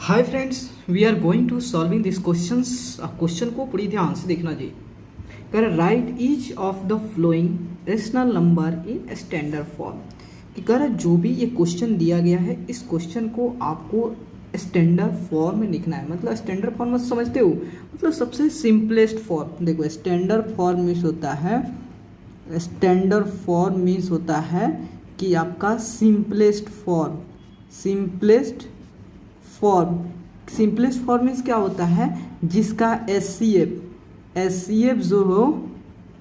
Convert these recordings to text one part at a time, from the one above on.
Hi friends, we are going to solving this questions. Question को पूरी ध्यान से देखना जी। कर write each of the flowing rational number in standard form. कि कर जो भी ये क्वेश्चन दिया गया है, इस क्वेश्चन को आपको स्टैंडर्ड फॉर्म में लिखना है। मतलब स्टैंडर्ड फॉर्म मतलब समझते हो, मतलब सबसे सिंपलेस्ट फॉर्म। देखो स्टैंडर्ड फॉर्म मीन्स होता है, स्टैंडर्ड फॉर्म मीन्स होता है कि आपका simplest form. Simplest form means क्या होता है, जिसका एस सी एफ जो हो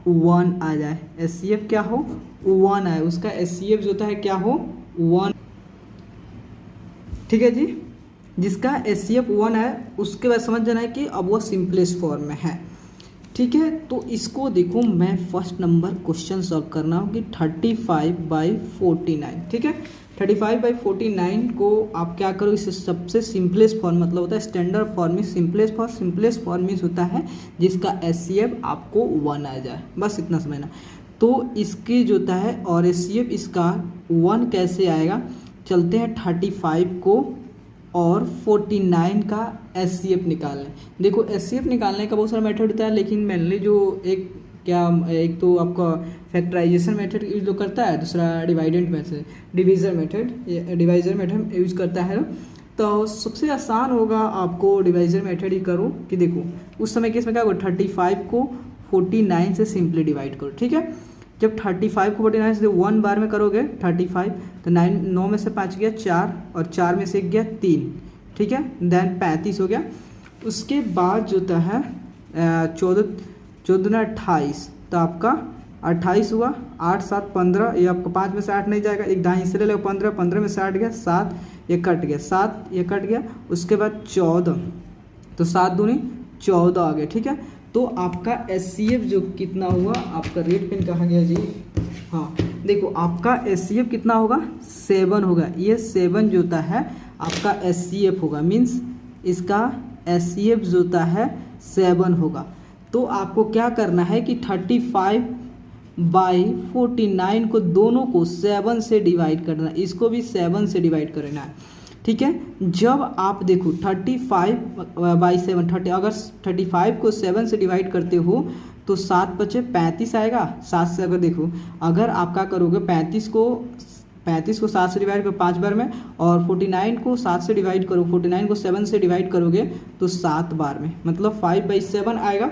1 आ जाए। एस क्या हो 1 आए, उसका एस जो होता है क्या हो 1। ठीक है जी, जिसका एस 1 आए उसके बाद समझ जाना है कि अब वो सिंपलेस्ट फॉर्म में है। ठीक है, तो इसको देखो, मैं फर्स्ट नंबर क्वेश्चन सॉल्व करना हो कि 35/49। ठीक है, 35/49 को आप क्या करो, इसे सबसे सिंपलेस्ट फॉर्म मतलब होता है स्टैंडर्ड फॉर्म में सिंपलेस्ट फॉर्म मीन्स होता है जिसका एस आपको 1 आ जाए, बस इतना समझना। तो इसकी जो होता है और एस इसका 1 कैसे आएगा, चलते हैं 35 को और 49 का एस निकालने। देखो एस निकालने का बहुत सारा मेथड होता है, लेकिन मेनली जो एक तो आपका फैक्टराइजेशन मेथड यूज जो करता है, दूसरा डिवीज़र मेथड यूज करता है। तो सबसे आसान होगा आपको डिवाइजर मेथड ही करो। कि देखो उस समय केस में क्या होगा, 35 को 49 से सिंपली डिवाइड करो। ठीक है, जब 35 को 49 से 1 बार में करोगे 35, तो 9 में से 5 गया 4 और 4 में से 1 गया 3। ठीक है, देन 35 हो गया। उसके बाद जो होता है 14 ना 28, तो आपका 28 हुआ। 8 7 15, ये आपका 5 में से 8 नहीं जाएगा, एक दाएं हिस्से ले लेगा 15 में से 8 गया 7, ये कट गया। उसके बाद 14, तो 7 दूनी 14 आ गया। ठीक है, तो आपका एस जो कितना हुआ, आपका रेट पिन कहाँ गया जी, हाँ देखो आपका एस कितना होगा 7 होगा। ये 7 जो होता है आपका एस होगा, मीन्स इसका एस जो होता है 7 होगा। तो आपको क्या करना है कि 35/49 को दोनों को 7 से डिवाइड करना है, इसको भी 7 से डिवाइड करना है। ठीक है, जब आप देखो 35/7 अगर 35 को 7 से डिवाइड करते हो तो 7 बचे 35 आएगा। 7 से अगर देखो, अगर आप क्या करोगे 35 को 7 से डिवाइड करो 5 बार में, और 49 को 7 से डिवाइड करो, 49 को 7 से डिवाइड करोगे तो 7 बार में, मतलब 5/7 आएगा।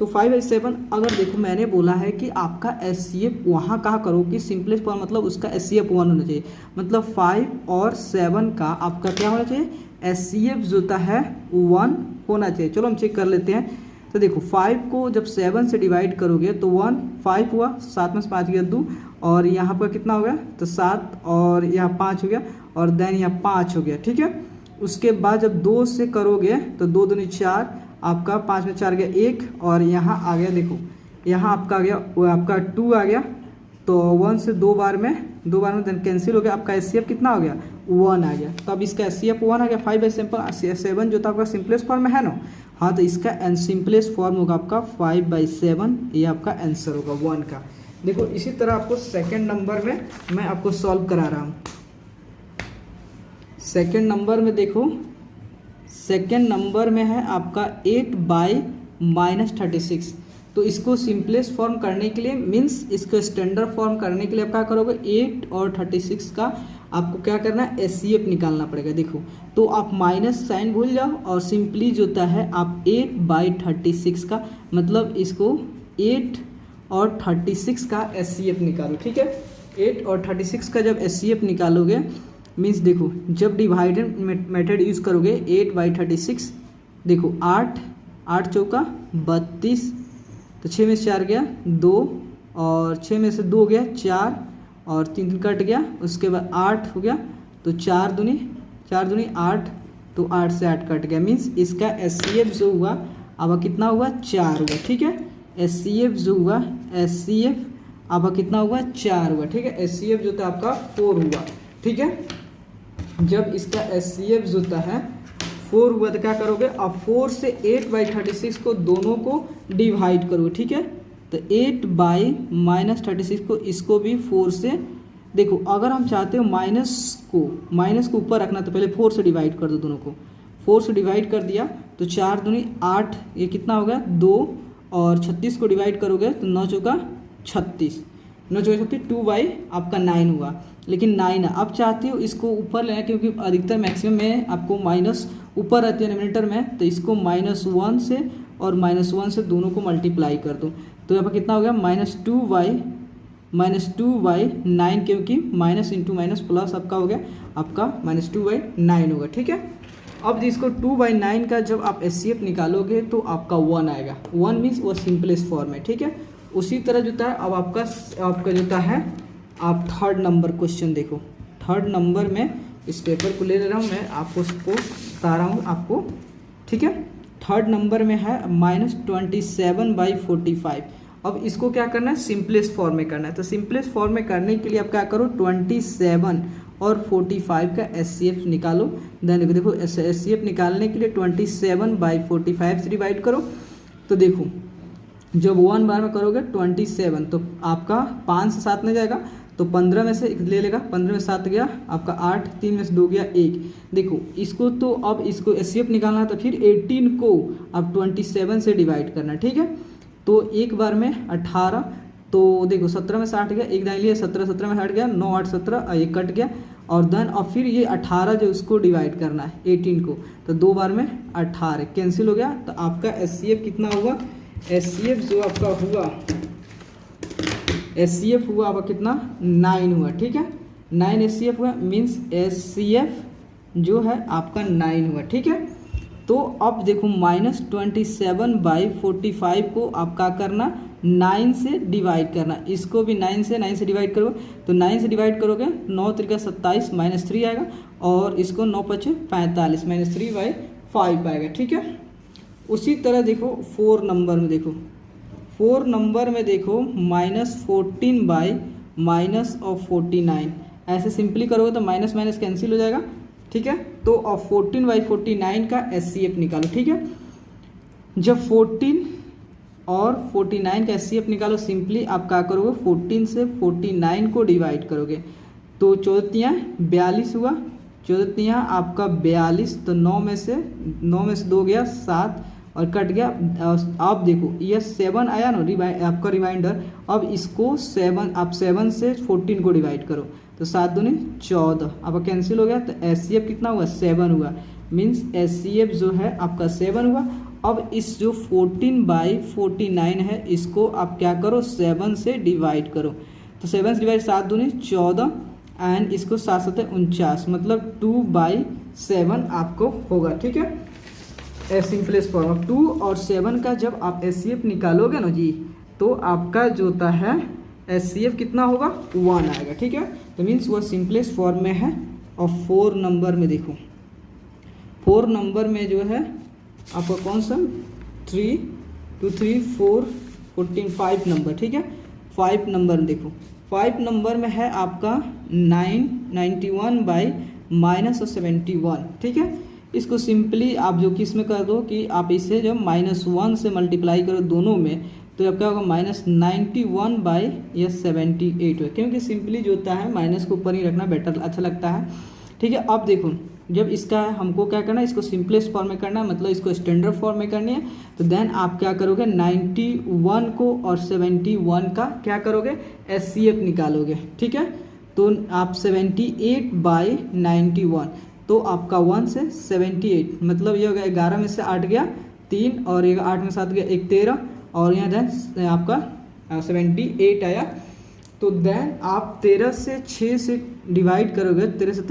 तो 5/7 अगर देखो मैंने बोला है कि आपका एस वहाँ कहाँ करो कि सिंपलेस्ट फॉर्म, मतलब उसका एस 1 होना चाहिए। मतलब 5 और 7 का आपका क्या होना चाहिए, एस जो होता है 1 होना चाहिए। चलो हम चेक कर लेते हैं। तो देखो 5 को जब 7 से डिवाइड करोगे तो 5 हुआ, 7 में से 5 गया 2, और यहाँ पर कितना हो गया, तो 7 और यहाँ 5 हो गया, और देन यहाँ 5 हो गया। ठीक है, उसके बाद जब 2 से करोगे तो 2 दूनी 4, आपका 5 में 4 गया 1, और यहाँ आ गया, देखो यहाँ आपका आ गया, वो आपका 2 आ गया। तो 1 से 2 बार में देन कैंसिल हो गया, आपका एस कितना हो गया 1 आ गया। तो अब इसका एस 1 आ गया। 5/7 जो था आपका सिंपलेस्ट फॉर्म में है ना, हाँ, तो इसका सिंपलेस्ट फॉर्म होगा आपका 5/7, ये आपका आंसर होगा 1 का। देखो इसी तरह आपको सेकेंड नंबर में मैं आपको सॉल्व करा रहा हूँ। सेकेंड नंबर में देखो, सेकेंड नंबर में है आपका 8/-36। तो इसको सिंपलेस्ट फॉर्म करने के लिए, मीन्स इसको स्टैंडर्ड फॉर्म करने के लिए आप क्या करोगे, 8 और 36 का आपको क्या करना है, एस निकालना पड़ेगा। देखो तो आप माइनस साइन भूल जाओ और सिंपली जो होता है आप 8/36 का, मतलब इसको 8 और 36 का एस निकालो। ठीक है, 8 और 36 का जब एस निकालोगे, मीन्स देखो जब डिवाइडेड मेथड यूज़ करोगे 8/36, देखो 8 चौका 32, तो 6 में से 4 गया 2, और 6 में से 2 गया 4, और 3 कट गया। उसके बाद 8 हो गया, तो 4 दूनी 8, तो 8 से 8 कट गया, मीन्स इसका एस जो हुआ अब कितना हुआ 4 हुआ। ठीक है, एस जो हुआ अब कितना हुआ 4 हुआ। ठीक है, एस जो था आपका 4 हुआ। ठीक है, जब इसका एस जो होता है 4 हुआ तो क्या करोगे, अब 4 से 8/36 को दोनों को डिवाइड करोगे। ठीक है, तो 8/-36 को, इसको भी 4 से, देखो अगर हम चाहते हो माइनस को ऊपर रखना तो पहले 4 से डिवाइड कर दो दोनों को। 4 से डिवाइड कर दिया तो 4 दूनी 8, ये कितना हो गया 2, और 36 को डिवाइड करोगे तो 9 चौका 36, 9 चौका 36, 2 आपका 9 हुआ। लेकिन 9 है, अब चाहती हो इसको ऊपर लेना, क्योंकि अधिकतर मैक्सिमम में आपको माइनस ऊपर रहती है डिनोमिनेटर में, तो इसको -1 से और -1 से दोनों को मल्टीप्लाई कर दो, तो यहाँ पर कितना हो गया -2y 9, क्योंकि माइनस इंटू माइनस प्लस आपका हो गया, आपका -2y 9 होगा। ठीक है, अब इसको 2/9 का जब आप HCF निकालोगे तो आपका 1 आएगा। 1 मीन्स वो सिंपलेस्ट फॉर्म है। ठीक है, उसी तरह जो है अब आपका जो है आप थर्ड नंबर क्वेश्चन देखो। थर्ड नंबर में इस पेपर को ले रहा हूँ मैं, आपको उसको बता रहा हूँ आपको। ठीक है, थर्ड नंबर में है -27/45। अब इसको क्या करना है, सिंपलेस्ट फॉर्म में करना है। तो सिंपलेस्ट फॉर्म में करने के लिए आप क्या करो, 27 और 45 का HCF निकालो। देन देखो HCF निकालने के लिए 27/45 से डिवाइड करो। तो देखो जब 1 बार में करोगे 27, तो आपका 5 से 7 में जाएगा, तो 15 में से ले लेगा, 15 में 7 गया आपका 8, 3 में से 2 गया 1। देखो इसको तो अब इसको HCF निकालना है, तो फिर 18 को अब 27 से डिवाइड करना। ठीक है, तो एक बार में 18, तो देखो 17 में से 8 गया, एक दाएं लिए 17 में 8 गया, 9 8 17, एक कट गया, और देन और फिर ये 18 जो उसको डिवाइड करना है 18 को, तो 2 बार में 18 कैंसिल हो गया। तो आपका HCF कितना हुआ, HCF जो आपका हुआ, HCF हुआ आपका कितना 9 हुआ। ठीक है, 9 HCF हुआ, मीन्स HCF जो है आपका 9 हुआ। ठीक है, तो अब देखो -27/45 को आप क्या करना, 9 से डिवाइड करना। इसको भी 9 से डिवाइड करोगे, तो 9 से डिवाइड करोगे 9 त्रिका 27 -3 आएगा, और इसको 9 पचे 45 -3/5 आएगा। ठीक है, उसी तरह देखो 4 नंबर में देखो, 4 नंबर में देखो -14/-49, ऐसे सिंपली करोगे तो माइनस माइनस कैंसिल हो जाएगा। ठीक है, तो अब 14/49 का HCF निकालो। ठीक है, जब 14 और 49 का HCF निकालो, सिंपली आप क्या करोगे, 14 से 49 को डिवाइड करोगे, तो 14 42 हुआ, 14 आपका 42, तो 9 में से 2 गया 7 और कट गया। आप देखो ये 7 आया ना आपका रिमाइंडर, अब इसको 7 से 14 को डिवाइड करो, तो 7 दूनी 14, अब कैंसिल हो गया, तो HCF कितना हुआ 7 हुआ, मीन्स HCF जो है आपका 7 हुआ। अब इस जो 14/49 है, इसको आप क्या करो 7 से डिवाइड करो, तो 7 से डिवाइड 7 दूनी 14, एंड इसको 7 7 49, मतलब 2/7 आपको होगा। ठीक है, सिंपलेस्ट फॉर्म 2 और 7 का जब आप HCF निकालोगे ना जी, तो आपका जो होता है HCF कितना होगा 1 आएगा। ठीक है, तो मीन्स वो सिंपलेस्ट फॉर्म में है। और 4 नंबर में देखो, 4 नंबर में जो है आपका कौन सा 3 2 3 4 14 5 नंबर। ठीक है, 5 नंबर में देखो, 5 नंबर में है आपका 91/-71। ठीक है, इसको सिंपली आप जो किस में कर दो कि आप इसे जो -1 से मल्टीप्लाई करो दोनों में, तो अब क्या होगा -91/78 है, क्योंकि सिंपली जो होता है माइनस को ऊपर ही रखना बेटर अच्छा लगता है। ठीक है, अब देखो जब इसका हमको क्या करना है, इसको सिंपलेस्ट फॉर्म में करना है, मतलब इसको स्टैंडर्ड फॉर्म में करनी है, तो देन आप क्या करोगे 91 को और 71 का क्या करोगे HCF निकालोगे। ठीक है, तो आप 78/91, तो आपका 1 से 78, मतलब ये हो गया 11 में से 8 गया 3, और ये 8 में 7 गया 1 13, और यहाँ देन आपका 78 आया। तो देन आप 13 से 6 से डिवाइड करोगे, 13 से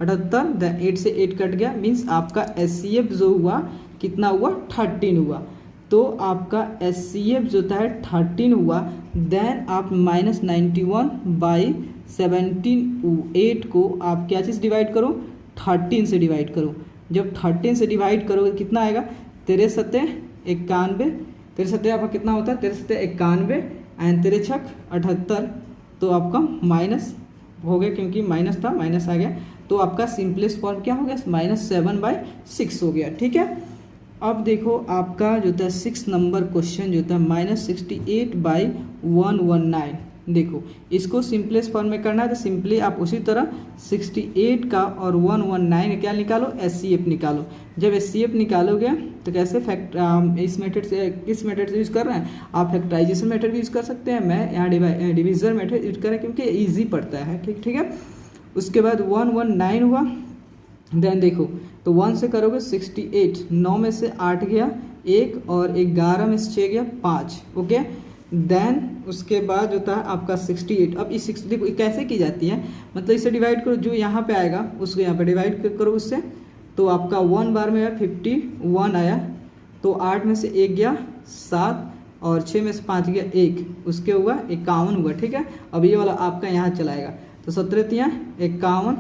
78, देन 8 से 8 कट गया, मीन्स आपका HCF जो हुआ कितना हुआ 13 हुआ। तो आपका HCF जो था 13 हुआ। देन आप -91/78 को आप क्या चीज़ डिवाइड करो 13 से डिवाइड करो। जब 13 से डिवाइड करोगे कितना आएगा 13 सत्ते 91, 13 सत्ते आपका कितना होता है 13 सत्ते 91 एंड 13 छक 78, तो आपका माइनस हो गया, क्योंकि माइनस था माइनस आ गया, तो आपका सिंपलेस्ट फॉर्म क्या हो गया -7/6 हो गया। ठीक है, अब देखो आपका जो था 6 नंबर क्वेश्चन जो था -68/119। देखो इसको सिंपलेस्ट फॉर्म में करना है तो सिंपली आप उसी तरह 68 का और 119 क्या निकालो, SCF निकालो। जब SCF निकालोगे तो कैसे इस मेथड से, किस मेथड से यूज़ कर रहे हैं आप, फैक्टराइजेशन मेथड भी यूज़ कर सकते हैं, मैं यहाँ डिवीजन मेथड यूज कर रहे हैं क्योंकि ईजी पड़ता है। ठीक है। उसके बाद 119 हुआ, देन देखो तो 1 से करोगे 68, 9 में से 8 गया 1 और 11 में से 6 गया 5। ओके, देन उसके बाद होता है आपका 68। अब इस 60 देखो कैसे की जाती है, मतलब इसे डिवाइड करो, जो यहाँ पे आएगा उसको यहाँ पे डिवाइड करो उससे, तो आपका 1 बार में 51 आया, तो 8 में से 1 गया 7 और 6 में से 5 गया 1, उसके हुआ 51 हुआ। ठीक है। अब ये वाला आपका यहाँ चलाएगा, तो 17 तियाँ 51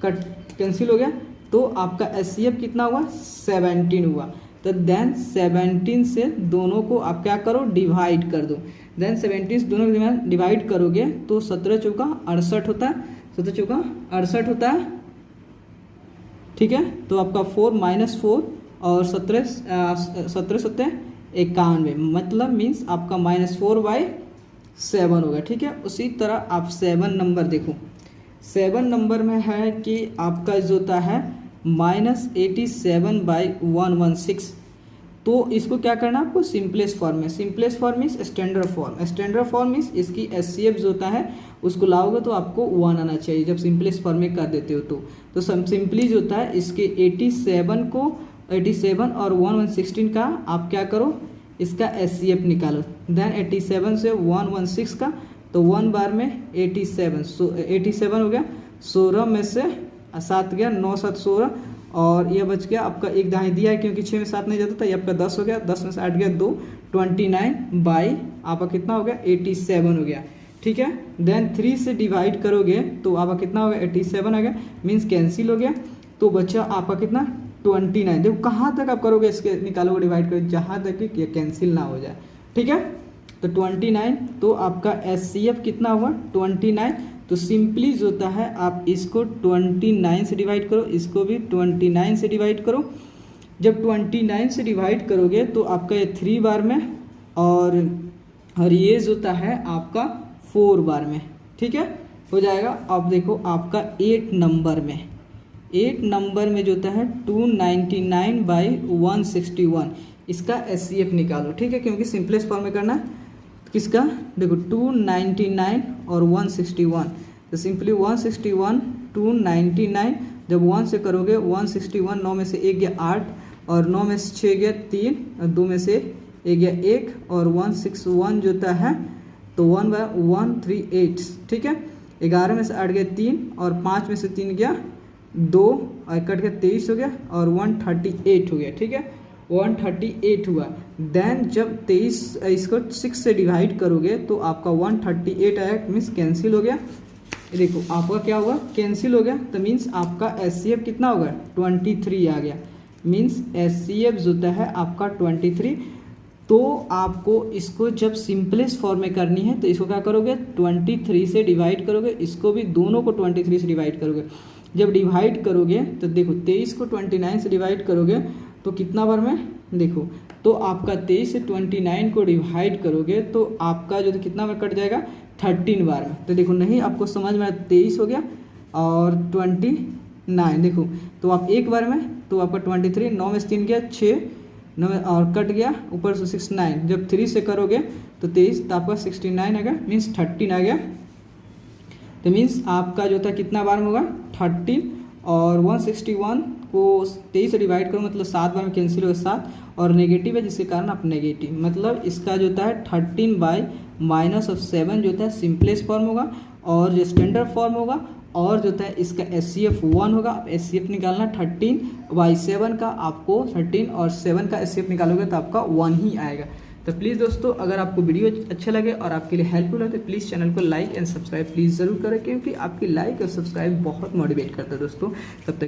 कट कैंसिल हो गया, तो आपका SCF कितना हुआ, 17 हुआ। तो देन 17 से दोनों को आप क्या करो, डिवाइड कर दो। देन 17 से दोनों को डिवाइड करोगे तो 17 चौका 68 होता है, 17 चौका 68 होता है। ठीक है। तो आपका 4 - 4 और 17 सत्ते 91, मतलब मीन्स आपका -4/7 होगा। ठीक है। उसी तरह आप 7 नंबर देखो, 7 नंबर में है कि आपका जो होता है -87/116। तो इसको क्या करना है आपको, सिंपलेस्ट फॉर्म में। Simplest form means standard form, standard form means इसकी SCF जो होता है उसको लाओगे तो आपको 1 आना चाहिए जब सिंपलेस्ट फॉर्म में कर देते हो। तो सिंपली जो होता है इसके 87 और 116 का आप क्या करो, इसका SCF निकालो। देन 87 से 116 का, तो 1 बार में 87 हो गया, 16 में से 7 गया, 9 7 16 और ये बच गया आपका एक दाएं दिया है क्योंकि 6 में 7 नहीं जाता था, ये आपका 10 हो गया, 10 में से 8 गया 2, 29 आपका कितना हो गया, 87 हो गया। ठीक है। देन 3 से डिवाइड करोगे तो आपका कितना हो गया, 87 आ गया, मीन्स कैंसिल हो गया, तो बच्चा आपका कितना 29। देखो कहाँ तक आप करोगे, इसके निकालोगे डिवाइड करोगे जहाँ तक कि कैंसिल ना हो जाए। ठीक है। तो 29, तो आपका SCF कितना हुआ, 29। तो सिंपली जो होता है आप इसको 29 से डिवाइड करो, इसको भी 29 से डिवाइड करो। जब 29 से डिवाइड करोगे तो आपका ये 3 बार में और ये जो होता है आपका 4 बार में। ठीक है, हो जाएगा। अब देखो आपका 8 नंबर में, 8 नंबर में जो होता है 299/161, इसका SCF निकालो। ठीक है, क्योंकि सिंपलेस्ट फॉर्म में करना है किसका, देखो 299 और 161, तो सिंपली 161 299, जब 1 से करोगे 161, 9 में से 1 गया 8 और 9 में से 6 गया 3 और 2 में से 1 गया 1 और 161 जो होता है तो 1/138। ठीक है। 11 में से 8 गया 3 और 5 में से 3 गया 2 और कट गया 23 हो गया और 138 हो गया। ठीक है, 138 हुआ। देन जब 23 इसको 6 से डिवाइड करोगे तो आपका 138 आया, मीन्स कैंसिल हो गया। देखो आपका क्या हुआ, कैंसिल हो गया, तो मीन्स आपका SCF कितना होगा, 23 आ गया। मीन्स SCF जो होता है आपका 23। तो आपको इसको जब सिंपलेस्ट फॉर्म में करनी है तो इसको क्या करोगे, 23 से डिवाइड करोगे, इसको भी दोनों को 23 से डिवाइड करोगे। जब डिवाइड करोगे तो देखो 23 को 29 से डिवाइड करोगे तो कितना बार में, देखो तो आपका 23 से 29 को डिवाइड करोगे तो आपका जो कितना बार कट जाएगा, 13 बार में। तो देखो नहीं आपको समझ में आया, 23 हो गया और 29, देखो तो आप एक बार में तो आपका 23, 9 में से 3 गया 6, 9 और कट गया ऊपर से 69। जब 3 से करोगे तो 23, तो आपका 69 आ गया, मीन्स 13 आ गया। तो मीन्स आपका जो था कितना बार में होगा, 13। और 161 को 23 से डिवाइड करो मतलब 7 बार में कैंसिल होगा 7 और नेगेटिव है जिसके कारण आप नेगेटिव, मतलब इसका जो होता है 13/-7 जो होता है सिंपलेस्ट फॉर्म होगा और जो स्टैंडर्ड फॉर्म होगा और जो होता है इसका SCF 1 होगा। आप SCF निकालना 13/7 का, आपको 13 और 7 का SCF निकालोगे तो आपका 1 ही आएगा। तो प्लीज़ दोस्तों अगर आपको वीडियो अच्छा लगे और आपके लिए हेल्पफुल है तो प्लीज़ चैनल को लाइक एंड सब्सक्राइब प्लीज़ ज़रूर करें, क्योंकि आपकी लाइक और सब्सक्राइब बहुत मोटिवेट करता है दोस्तों। तब तक